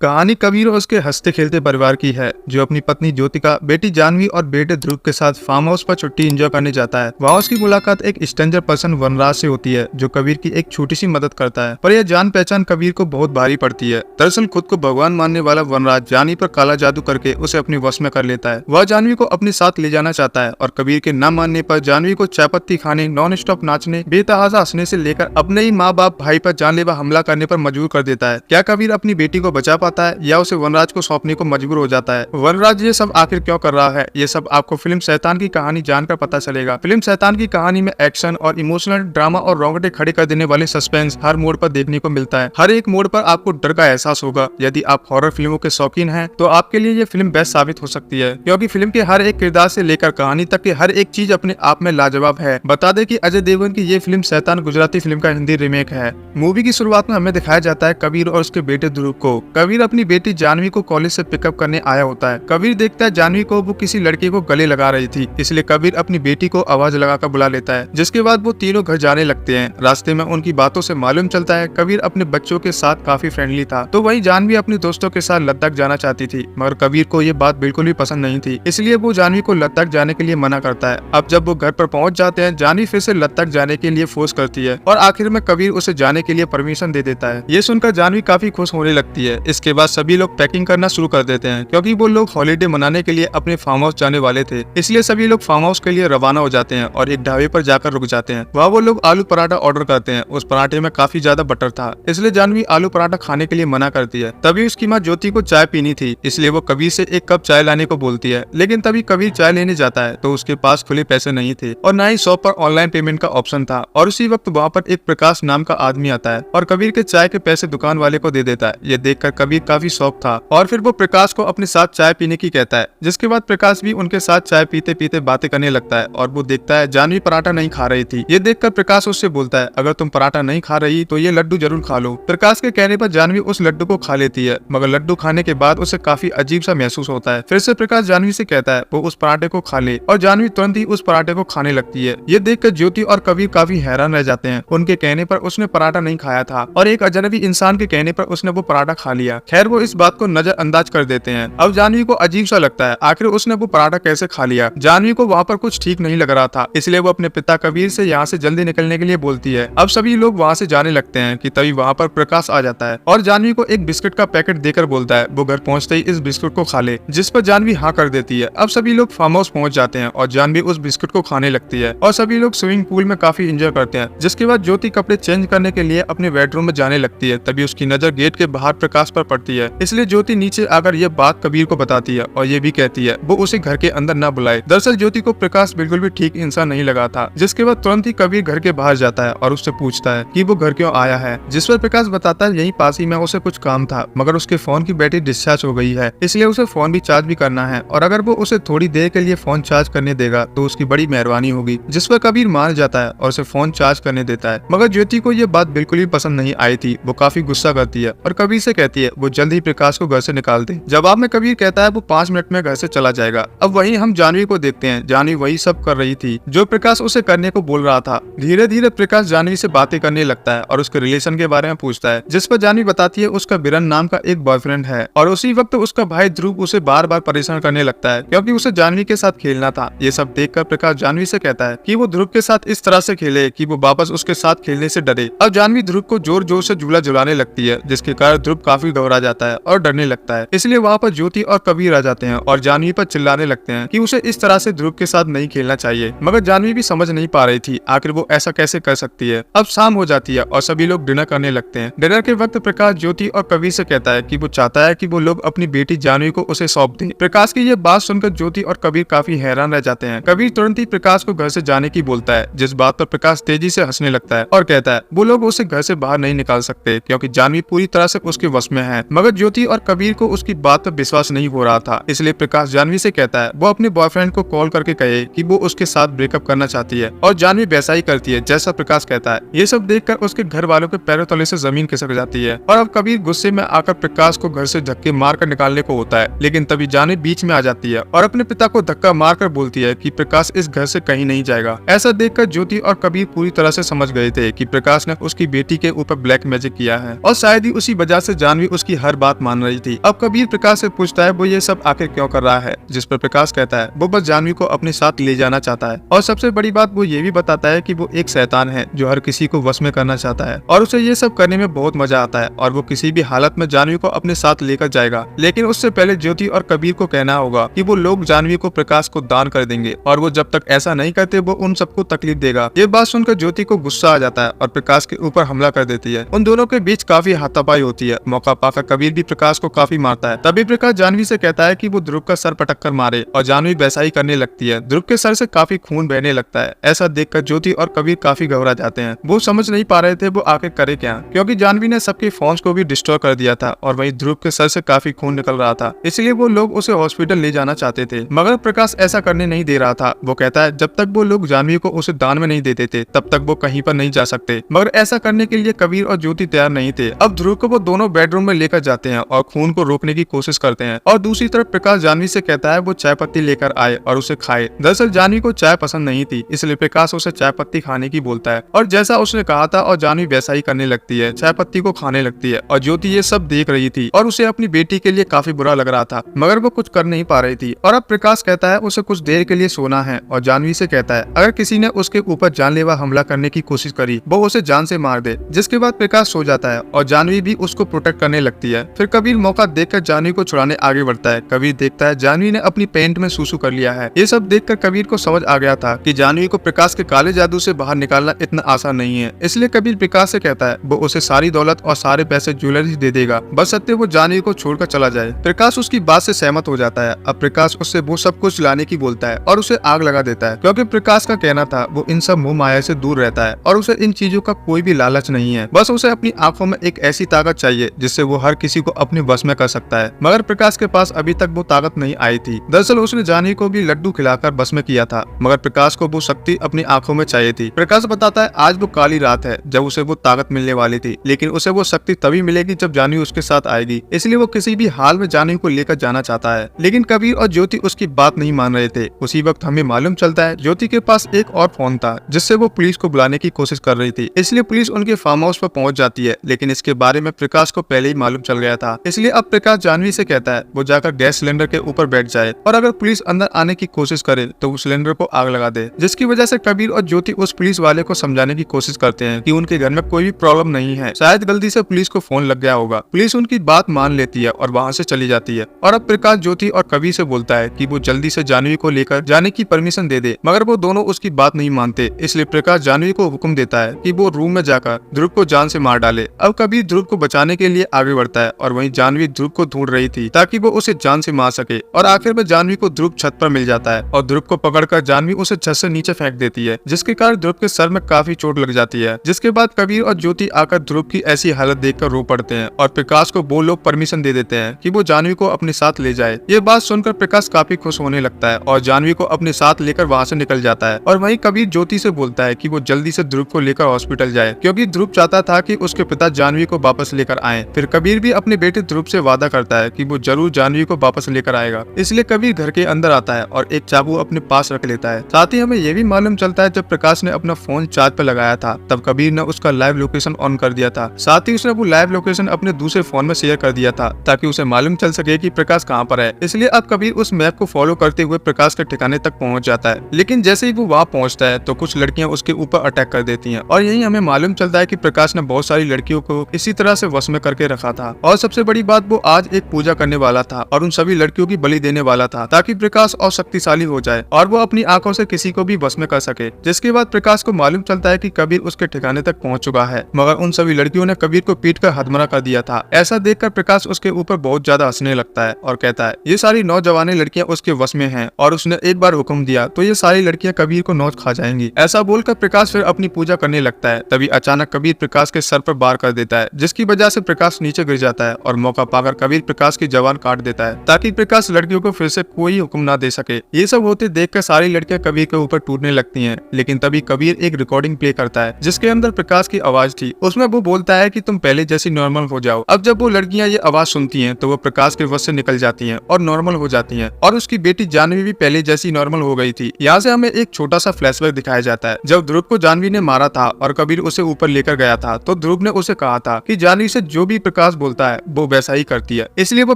कहानी कबीर और उसके हंसते खेलते परिवार की है, जो अपनी पत्नी ज्योतिका, बेटी जानवी और बेटे ध्रुव के साथ फार्म हाउस पर छुट्टी एंजॉय करने जाता है। वहाँ उसकी मुलाकात एक स्ट्रेंजर पर्सन वनराज से होती है, जो कबीर की एक छोटी सी मदद करता है, पर यह जान पहचान कबीर को बहुत भारी पड़ती है। दरअसल खुद को भगवान मानने वाला वनराज जानवी पर काला जादू करके उसे अपनी वश में कर लेता है। वह जानवी को अपने साथ ले जाना चाहता है और कबीर के न मानने पर जानवी को चाय पत्ती खाने, नॉन स्टॉप नाचने, बेतहाशा हंसने से लेकर अपने ही माँ बाप भाई पर जानलेवा हमला करने पर मजबूर कर देता है। क्या कबीर अपनी बेटी को बचा पाता है या उसे वनराज को सौंपने को मजबूर हो जाता है? वनराज ये सब आखिर क्यों कर रहा है, ये सब आपको फिल्म शैतान की कहानी जानकर पता चलेगा। फिल्म शैतान की कहानी में एक्शन और इमोशनल ड्रामा और रोंगटे खड़े कर देने वाले सस्पेंस हर मोड़ पर देखने को मिलता है। हर एक मोड़ पर आपको डर का एहसास होगा। यदि आप हॉरर फिल्मों के शौकीन हैं, तो आपके लिए ये फिल्म बेस्ट साबित हो सकती है, क्योंकि फिल्म के हर एक किरदार से लेकर कहानी तक की हर एक चीज अपने आप में लाजवाब है। बता दें कि अजय देवगन की ये फिल्म शैतान गुजराती फिल्म का हिंदी रीमेक है। मूवी की शुरुआत में हमें दिखाया जाता है कबीर और उसके बेटे ध्रुव को। कबीर अपनी बेटी जानवी को कॉलेज से पिकअप करने आया होता है। कबीर देखता है जानवी को वो किसी लड़के को गले लगा रही थी, इसलिए कबीर अपनी बेटी को आवाज लगाकर बुला लेता है, जिसके बाद वो तीनों घर जाने लगते हैं। रास्ते में उनकी बातों से मालूम चलता है कबीर अपने बच्चों के साथ काफी फ्रेंडली था, तो वहीं जानवी अपने दोस्तों के साथ लद्दाख जाना चाहती थी, मगर कबीर को ये बात बिल्कुल भी पसंद नहीं थी, इसलिए वो जानवी को लद्दाख जाने के लिए मना करता है। अब जब वो घर पर पहुंच जाते हैं, जानवी फिर से लद्दाख जाने के लिए फोर्स करती है और आखिर में कबीर उसे जाने के लिए परमिशन दे देता है। ये सुनकर जानवी काफी खुश होने लगती है। इसके बाद सभी लोग पैकिंग करना शुरू कर देते हैं, क्योंकि वो लोग हॉलीडे मनाने के लिए अपने फार्म हाउस जाने वाले थे, इसलिए सभी लोग फार्म हाउस के लिए रवाना हो जाते हैं और एक ढाबे पर जाकर रुक जाते हैं। वहाँ वो लोग आलू पराठा ऑर्डर करते हैं। उस पराठे में काफी ज्यादा बटर था, इसलिए जानवी आलू पराठा खाने के लिए मना करती है। तभी उसकी माँ ज्योति को चाय पीनी थी, इसलिए वो कबीर से एक कप चाय लाने को बोलती है, लेकिन तभी कबीर चाय लेने जाता है तो उसके पास खुले पैसे नहीं थे और न ही शॉप पर ऑनलाइन पेमेंट का ऑप्शन था। और उसी वक्त वहाँ पर एक प्रकाश नाम का आदमी आता है और कबीर के चाय के पैसे दुकान वाले को दे देता है। ये देखकर कबीर काफी शॉक था और फिर वो प्रकाश को अपने साथ चाय पीने की कहता है, जिसके बाद प्रकाश भी उनके साथ चाय पीते पीते बातें करने लगता है और वो देखता है जानवी पराठा नहीं खा रही थी। ये देखकर प्रकाश उससे बोलता है, अगर तुम पराठा नहीं खा रही तो ये लड्डू जरूर खा लो। प्रकाश के कहने पर जानवी उस लड्डू को खा लेती है, मगर लड्डू खाने के बाद उसे काफी अजीब सा महसूस होता है। फिर से प्रकाश जानवी से कहता है वो उस पराठे को खा ले और जानवी तुरंत ही उस पराठे को खाने लगती है। ये देखकर ज्योति और कबीर काफी हैरान रह जाते हैं। उनके कहने पर उसने पराठा नहीं खाया था और एक अजनबी इंसान के कहने पर उसने वो पराठा खा लिया। खैर वो इस बात को नजरअंदाज कर देते हैं। अब जानवी को अजीब सा लगता है, आखिर उसने वो पराठा कैसे खा लिया। जानवी को वहाँ पर कुछ ठीक नहीं लग रहा था, इसलिए वो अपने पिता कबीर से यहाँ से जल्दी निकलने के लिए बोलती है। अब सभी लोग वहाँ से जाने लगते हैं कि तभी वहाँ पर प्रकाश आ जाता है और जानवी को एक बिस्किट का पैकेट देकर बोलता है वो घर पहुँचते ही इस बिस्कुट को खा ले, जिस पर जानवी हाँ कर देती है। अब सभी लोग फार्म हाउस पहुँच जाते हैं और जानवी उस बिस्कुट को खाने लगती है और सभी लोग स्विमिंग पूल में काफी एंजॉय करते हैं। जिसके बाद ज्योति कपड़े चेंज करने के लिए अपने बेडरूम में जाने लगती है। तभी उसकी नजर गेट के बाहर प्रकाश पर पड़ती है, इसलिए ज्योति नीचे आकर यह बात कबीर को बताती है और ये भी कहती है वो उसे घर के अंदर न बुलाए। दरअसल ज्योति को प्रकाश बिल्कुल भी ठीक इंसान नहीं लगा था। जिसके बाद तुरंत ही कबीर घर के बाहर जाता है और उससे पूछता है कि वो घर क्यों आया है, जिस पर प्रकाश बताता है यही पास ही में उसे कुछ काम था, मगर उसके फोन की बैटरी डिस्चार्ज हो गई है, इसलिए उसे फोन भी चार्ज भी करना है और अगर वो उसे थोड़ी देर के लिए फोन चार्ज करने देगा तो उसकी बड़ी मेहरबानी होगी। जिस पर कबीर मान जाता है और उसे फोन चार्ज करने देता है, मगर ज्योति को ये बात बिल्कुल भी पसंद नहीं आई थी। वो काफी गुस्सा करती है और कबीर से कहती है वो जल्द ही प्रकाश को घर से निकाल दे। जवाब में कबीर कहता है वो 5 मिनट में घर से चला जाएगा। अब वहीं हम जानवी को देखते हैं। जानवी वही सब कर रही थी जो प्रकाश उसे करने को बोल रहा था। धीरे धीरे प्रकाश जानवी से बातें करने लगता है और उसके रिलेशन के बारे में पूछता है, जिस पर जानवी बताती है उसका बिरन नाम का एक बॉयफ्रेंड है और उसी वक्त उसका भाई ध्रुव उसे बार बार परेशान करने लगता है, क्योंकि उसे जानवी के साथ खेलना था। ये सब देखकर प्रकाश जानवी से कहता है कि वो ध्रुव के साथ इस तरह से खेले कि वो वापस उसके साथ खेलने से डरे। अब जानवी ध्रुव को जोर जोर से झूला झुलाने लगती है, जिसके कारण ध्रुव काफी घबरा जाता है और डरने लगता है। इसलिए वहाँ पर ज्योति और कबीर आ जाते हैं और जानवी पर चिल्लाने लगते हैं कि उसे इस तरह से ध्रुव के साथ नहीं खेलना चाहिए, मगर जानवी भी समझ नहीं पा रही थी आखिर वो ऐसा कैसे कर सकती है। अब शाम हो जाती है और सभी लोग डिनर करने लगते हैं। डिनर के वक्त प्रकाश ज्योति और कबीर से कहता है कि वो चाहता है कि वो लोग अपनी बेटी जानवी को उसे सौंप दें। प्रकाश की ये बात सुनकर ज्योति और कबीर काफी हैरान रह जाते हैं। कबीर तुरंत ही प्रकाश को घर से जाने की बोलता है, जिस बात पर प्रकाश तेजी से हंसने लगता है और कहता है वो लोग उसे घर से बाहर नहीं निकाल सकते, क्योंकि जानवी पूरी तरह से उसके वश में है। मगर ज्योति और कबीर को उसकी बात पर विश्वास नहीं हो रहा था, इसलिए प्रकाश जानवी से कहता है वो अपने बॉयफ्रेंड को कॉल करके कहे कि वो उसके साथ ब्रेकअप करना चाहती है और जानवी वैसा ही करती है जैसा प्रकाश कहता है। ये सब देखकर उसके घर वालों के पैरों तले से जमीन खिसक जाती है और अब कबीर गुस्से में आकर प्रकाश को घर से धक्के मारकर निकालने को होता है, लेकिन तभी जानवी बीच में आ जाती है और अपने पिता को धक्का मारकर बोलती है कि प्रकाश इस घर से कहीं नहीं जाएगा। ऐसा देखकर ज्योति और कबीर पूरी तरह से समझ गए थे कि प्रकाश ने उसकी बेटी के ऊपर ब्लैक मैजिक किया है और शायद ही उसी वजह से जानवी उसकी की हर बात मान रही थी। अब कबीर प्रकाश से पूछता है वो ये सब आखिर क्यों कर रहा है, जिस पर प्रकाश कहता है वो बस जानवी को अपने साथ ले जाना चाहता है। और सबसे बड़ी बात वो ये भी बताता है कि वो एक शैतान है जो हर किसी को वश में करना चाहता है और उसे ये सब करने में बहुत मजा आता है और वो किसी भी हालत में जानवी को अपने साथ लेकर जाएगा। लेकिन उससे पहले ज्योति और कबीर को कहना होगा कि वो लोग जानवी को प्रकाश को दान कर देंगे और वो जब तक ऐसा नहीं करते वो उन सबको तकलीफ देगा। ये बात सुनकर ज्योति को गुस्सा आ जाता है और प्रकाश के ऊपर हमला कर देती है। उन दोनों के बीच काफी हाथापाई होती है। मौका पाकर कबीर भी प्रकाश को काफी मारता है। तभी प्रकाश जानवी से कहता है कि वो ध्रुव का सर पटक कर मारे और जानवी वैसा ही करने लगती है। ध्रुव के सर से काफी खून बहने लगता है। ऐसा देखकर ज्योति और कबीर काफी घबरा जाते हैं। वो समझ नहीं पा रहे थे वो आखिर करे क्या, क्योंकि जानवी ने सबके फोन्स को भी डिस्ट्रॉय कर दिया था और वहीं ध्रुव के सर से काफी खून निकल रहा था। इसलिए वो लोग उसे हॉस्पिटल ले जाना चाहते थे, मगर प्रकाश ऐसा करने नहीं दे रहा था। वो कहता है जब तक वो लोग जानवी को उसे दान में नहीं देते थे तब तक वो कहीं पर नहीं जा सकते। मगर ऐसा करने के लिए कबीर और ज्योति तैयार नहीं थे। अब ध्रुव को वो दोनों बेडरूम में लेकर जाते हैं और खून को रोकने की कोशिश करते हैं। और दूसरी तरफ प्रकाश जानवी से कहता है वो चाय पत्ती लेकर आए और उसे खाए। दरअसल जानवी को चाय पसंद नहीं थी, इसलिए प्रकाश उसे चाय पत्ती खाने की बोलता है और जैसा उसने कहा था और जानवी वैसा ही करने लगती है, चाय पत्ती को खाने लगती है। और ज्योति ये सब देख रही थी और उसे अपनी बेटी के लिए काफी बुरा लग रहा था, मगर वो कुछ कर नहीं पा रही थी। और अब प्रकाश कहता है उसे कुछ देर के लिए सोना है और जानवी से कहता है अगर किसी ने उसके ऊपर जानलेवा हमला करने की कोशिश करी वो उसे जान से मार दे। जिसके बाद प्रकाश सो जाता है और जानवी भी उसको प्रोटेक्ट करने लगती है। फिर कबीर मौका देखकर जानवी को छुड़ाने आगे बढ़ता है। कबीर देखता है जानवी ने अपनी पैंट में सूसू कर लिया है। ये सब देखकर कबीर को समझ आ गया था कि जानवी को प्रकाश के काले जादू से बाहर निकालना इतना आसान नहीं है। इसलिए कबीर प्रकाश से कहता है वो उसे सारी दौलत और सारे पैसे ज्वेलरी दे देगा, बस सत्य वो जानवी को छोड़कर चला जाए। प्रकाश उसकी बात से सहमत हो जाता है। अब प्रकाश उससे वो सब कुछ लाने की बोलता है और उसे आग लगा देता है, क्योंकि प्रकाश का कहना था वो इन सब मोह माया से दूर रहता है और उसे इन चीजों का कोई भी लालच नहीं है। बस उसे अपनी आंखों में एक ऐसी ताकत चाहिए जिससे वो हर किसी को अपने वश में कर सकता है। मगर प्रकाश के पास अभी तक वो ताकत नहीं आई थी। दरअसल उसने जानवी को भी लड्डू खिलाकर बस में किया था, मगर प्रकाश को वो शक्ति अपनी आंखों में चाहिए थी। प्रकाश बताता है आज वो काली रात है जब उसे वो ताकत मिलने वाली थी, लेकिन उसे वो शक्ति तभी मिलेगी जब जानवी उसके साथ आएगी। इसलिए वो किसी भी हाल में जानवी को लेकर जाना चाहता है। लेकिन कबीर और ज्योति उसकी बात नहीं मान रहे थे। उसी वक्त हमें मालूम चलता है ज्योति के पास एक और फोन था जिससे वो पुलिस को बुलाने की कोशिश कर रही थी। इसलिए पुलिस उनके फार्म हाउस पर पहुंच जाती है, लेकिन इसके बारे में प्रकाश को पहले ही मालूम चल गया था। इसलिए अब प्रकाश जानवी से कहता है वो जाकर गैस सिलेंडर के ऊपर बैठ जाए और अगर पुलिस अंदर आने की कोशिश करे तो उस सिलेंडर को आग लगा दे। जिसकी वजह से कबीर और ज्योति उस पुलिस वाले को समझाने की कोशिश करते हैं कि उनके घर में कोई भी प्रॉब्लम नहीं है, शायद गलती से पुलिस को फोन लग गया होगा। पुलिस उनकी बात मान लेती है और वहाँ से चली जाती है। और अब प्रकाश ज्योति और कबीर से बोलता है कि वो जल्दी से जानवी को लेकर जाने की परमिशन दे दे, मगर वो दोनों उसकी बात नहीं मानते। इसलिए प्रकाश जानवी को हुक्म देता है कि वो रूम में जाकर ध्रुव को जान से मार डाले। अब कबीर ध्रुव को बचाने के लिए आगे बढ़ता है और वहीं जानवी ध्रुव को ढूंढ रही थी ताकि वो उसे जान से मार सके। और आखिर में जानवी को ध्रुव छत पर मिल जाता है और ध्रुव को पकड़कर जानवी उसे छत से नीचे फेंक देती है, जिसके कारण ध्रुव के सर में काफी चोट लग जाती है। जिसके बाद कबीर और ज्योति आकर ध्रुव की ऐसी हालत देखकर रो पड़ते हैं और प्रकाश को वो लोग परमिशन दे देते हैं कि वो जानवी को अपने साथ ले जाए। ये बात सुनकर प्रकाश काफी खुश होने लगता है और जानवी को अपने साथ लेकर वहाँ से निकल जाता है। और वहीं कबीर ज्योति से बोलता है कि वो जल्दी से ध्रुव को लेकर हॉस्पिटल जाए, क्योंकि ध्रुव चाहता था कि उसके पिता जानवी को वापस लेकर आए। फिर कबीर भी अपने बेटे ध्रुव से वादा करता है कि वो जरूर जानवी को वापस लेकर आएगा। इसलिए कबीर घर के अंदर आता है और एक चाकू अपने पास रख लेता है। साथ ही हमें ये भी मालूम चलता है जब प्रकाश ने अपना फोन चार्ज पर लगाया था तब कबीर ने उसका लाइव लोकेशन ऑन कर दिया था। साथ ही उसने वो लाइव लोकेशन अपने दूसरे फोन में शेयर कर दिया था ताकि उसे मालूम चल सके कि प्रकाश कहाँ पर है। इसलिए अब कबीर उस मैप को फॉलो करते हुए प्रकाश के ठिकाने तक पहुँच जाता है। लेकिन जैसे ही वो वहाँ पहुँचता है तो कुछ लड़कियां उसके ऊपर अटैक कर देती हैं और यही हमें मालूम चलता है कि प्रकाश ने बहुत सारी लड़कियों को इसी तरह से वश में करके रखा था। और सबसे बड़ी बात वो आज एक पूजा करने वाला था और उन सभी लड़कियों की बलि देने वाला था ताकि प्रकाश और शक्तिशाली हो जाए और वो अपनी आंखों से किसी को भी वश में कर सके। जिसके बाद प्रकाश को मालूम चलता है कि कबीर उसके ठिकाने तक पहुंच चुका है, मगर उन सभी लड़कियों ने कबीर को पीट कर हदमरा कर दिया था। ऐसा देखकर प्रकाश उसके ऊपर बहुत ज्यादा हंसने लगता है और कहता है ये सारी नौजवान लड़कियां उसके वश में हैं और उसने एक बार हुक्म दिया तो ये सारी लड़कियां कबीर को नोच खा जाएंगी। ऐसा बोलकर प्रकाश फिर अपनी पूजा करने लगता है। तभी अचानक कबीर प्रकाश के सर पर वार कर देता है, जिसकी वजह से प्रकाश नीचे गिर जाता है और मौका पाकर कबीर प्रकाश की जबान काट देता है ताकि प्रकाश लड़कियों को फिर से कोई हुक्म ना दे सके। ये सब होते देखकर सारी लड़कियां कबीर के ऊपर टूटने लगती हैं। लेकिन तभी कबीर एक रिकॉर्डिंग प्ले करता है जिसके अंदर प्रकाश की आवाज थी। उसमें वो बोलता है कि तुम पहले जैसी नॉर्मल हो जाओ। अब जब वो लड़कियां ये आवाज सुनती हैं तो वो प्रकाश के वश से निकल जाती हैं और नॉर्मल हो जाती हैं और उसकी बेटी जानवी भी पहले जैसी नॉर्मल हो गई थी। यहाँ से हमें एक छोटा सा फ्लैशबैक दिखाया जाता है। जब ध्रुव को जानवी ने मारा था और कबीर उसे ऊपर लेकर गया था तो ध्रुव ने उसे कहा था कि जानवी से जो भी प्रकाश बोलता है वो वैसा ही करती है, इसलिए वो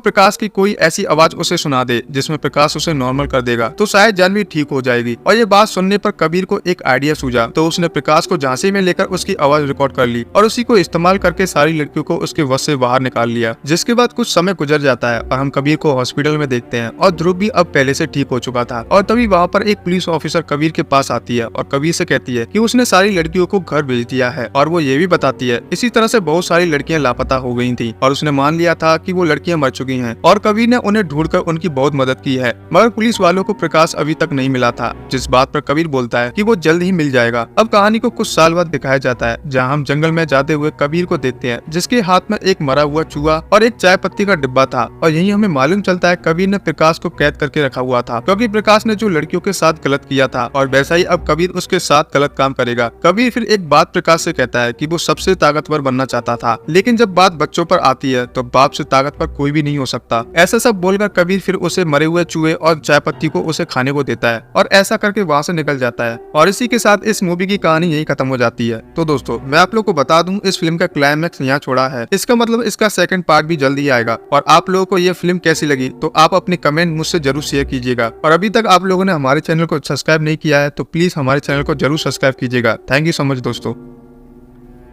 प्रकाश की कोई ऐसी आवाज उसे सुना दे जिसमें प्रकाश उसे नॉर्मल कर देगा तो शायद जानवी ठीक हो जाएगी। और ये बात सुनने पर कबीर को एक आइडिया सूझा, तो उसने प्रकाश को झांसी में लेकर उसकी आवाज रिकॉर्ड कर ली और उसी को इस्तेमाल करके सारी लड़कियों को उसके वश से बाहर निकाल लिया। जिसके बाद कुछ समय गुजर जाता है और हम कबीर को हॉस्पिटल में देखते हैं और ध्रुव भी अब पहले से ठीक हो चुका था। और तभी वहाँ पर एक पुलिस ऑफिसर कबीर के पास आती है और कबीर से कहती है कि उसने सारी लड़कियों को घर भेज दिया है, और वो ये भी बताती है इसी तरह से बहुत सारी लड़कियां लापता हो गई थी और उसने मान लिया था कि वो लड़कियां मर चुकी हैं और कबीर ने उन्हें ढूंढकर उनकी बहुत मदद की है। मगर पुलिस वालों को प्रकाश अभी तक नहीं मिला था, जिस बात पर कबीर बोलता है कि वो जल्द ही मिल जाएगा। अब कहानी को कुछ साल बाद दिखाया जाता है, जहाँ हम जंगल में जाते हुए कबीर को देखते हैं जिसके हाथ में एक मरा हुआ चूहा और एक चाय पत्ती का डिब्बा था। और यही हमें मालूम चलता है कबीर ने प्रकाश को कैद करके रखा हुआ था, क्योंकि प्रकाश ने जो लड़कियों के साथ गलत किया था और वैसा ही अब कबीर उसके साथ गलत काम करेगा। कबीर फिर एक बात प्रकाश से कहता है कि वो सबसे ताकतवर बनना चाहता था, लेकिन जब बात बच्चों पर आती है तो बाप से ताकतवर कोई भी नहीं हो सकता। ऐसा सब बोलकर कबीर फिर उसे मरे हुए चूहे और चाय पत्ती को उसे खाने को देता है और ऐसा करके वहाँ से निकल जाता है। और इसी के साथ इस मूवी की कहानी यही खत्म हो जाती है। तो दोस्तों मैं आप लोग को बता दूं, इस फिल्म का क्लाइमैक्स यहाँ छोड़ा है, इसका मतलब इसका सेकंड पार्ट भी जल्दी आएगा। और आप लोगों को ये फिल्म कैसी लगी तो आप अपने कमेंट मुझसे जरूर शेयर कीजिएगा। और अभी तक आप लोगों ने हमारे चैनल को सब्सक्राइब नहीं किया है तो प्लीज हमारे चैनल को जरूर सब्सक्राइब कीजिएगा। थैंक यू सो मच दोस्तों।